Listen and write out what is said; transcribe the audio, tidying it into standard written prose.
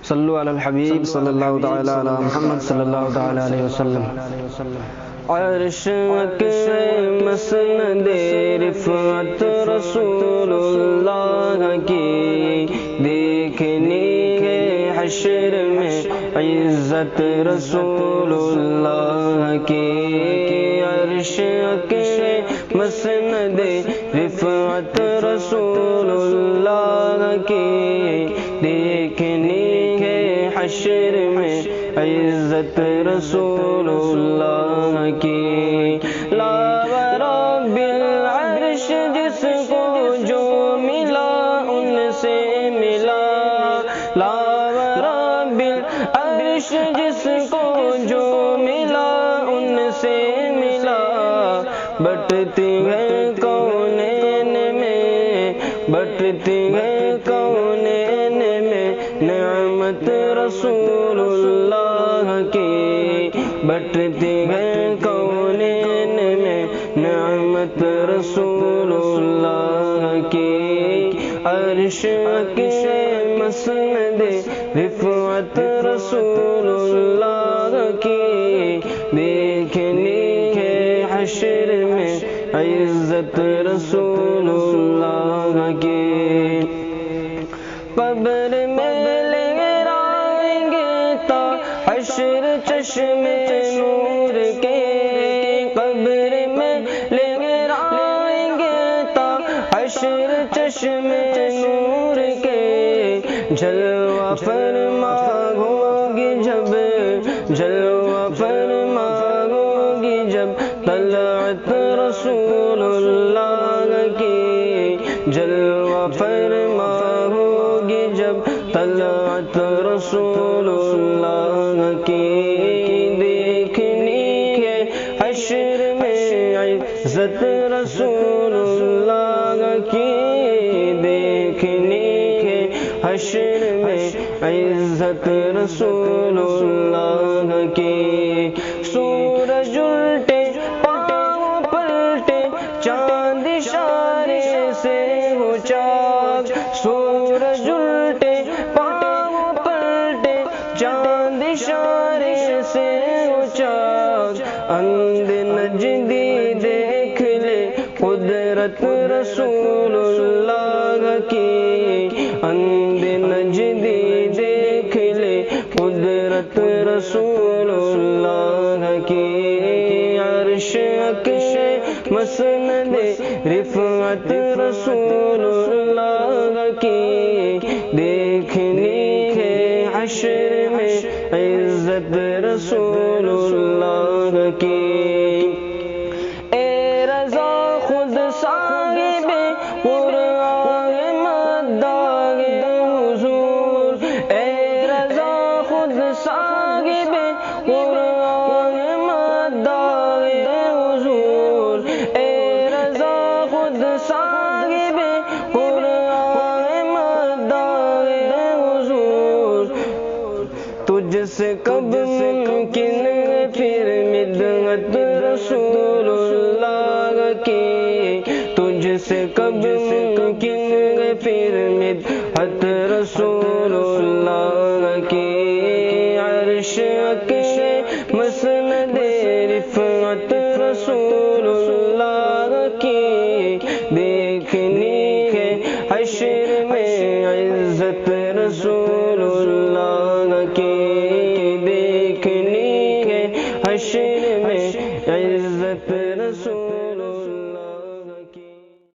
صلو علی الحبیب صلی اللہ تعالی علی محمد صلی اللہ تعالی علیہ وسلم۔ عرش کے مسند رفعت رسول اللہ کی دیکھنی ہے حشر میں عزت رسول اللہ کی۔ عرش کے مسند رفعت رسول اللہ کی دیکھنی ہے حشر میں عزت رسول اللہ کی۔ لا ورب العرش جس کو جو ملا ان سے ملا، لا ورب العرش جس کو جو ملا ان سے ملا۔ بٹتی ہے کونین میں، بٹتی ہے کونین میں نعمت رسول اللہ کی، بٹتی ہے کونین میں نعمت رسول اللہ کی۔ عرش کے مسند رفعت رسول اللہ کی دیکھنی ہے حشر میں عزت رسول اللہ کی۔ قبر میں لہرائیں گے تا حشر چشم نور کے، قبر میں لہرائیں گے تا حشر چشم نور کے۔ جلوہ فرما ہوگی جب، جلوہ فرما ہوگی جب طلعت رسول اللہ کی، جلوہ فرما ہوگی جب طلعت رسول اللہ کی۔ دیکھنی ہے حشر میں عزت رسول اللہ کی، دیکھنی ہے حشر میں عزت رسول اللہ کی۔ سورج الٹے پاؤں پلٹے چاند اشارے سے ہو چاک، سورج الٹے پاؤں پلٹے چاند اشارے سے ہو چاک۔ اندھ نجدی دیکھ لے قدرت رسول اللہ کی، اندھ نجدی دیکھ لے قدرت رسول اللہ کی۔ عرش کے مسند رفعت رسول اللہ کی دیکھنی ہے حشر میں عزت رسول اللہ کی۔ اے رضا خود صاحب قرآن مداح حضور، اے رضا خود صاحب قرآن مداح حضور، اے رضا خود صاحب قرآن مداح حضور۔ تجھ سے کب ممکن ہے پھر مدحت رسول اللہ کی، تجھ سے کب ممکن ہے پھر مدحت رسول اللہ کی۔ عرش کے مسند رفعت رسول اللہ کی دیکھنی ہے حشر میں عزت رسول اللہ کی، دیکھنی ہے حشر میں عزت رسول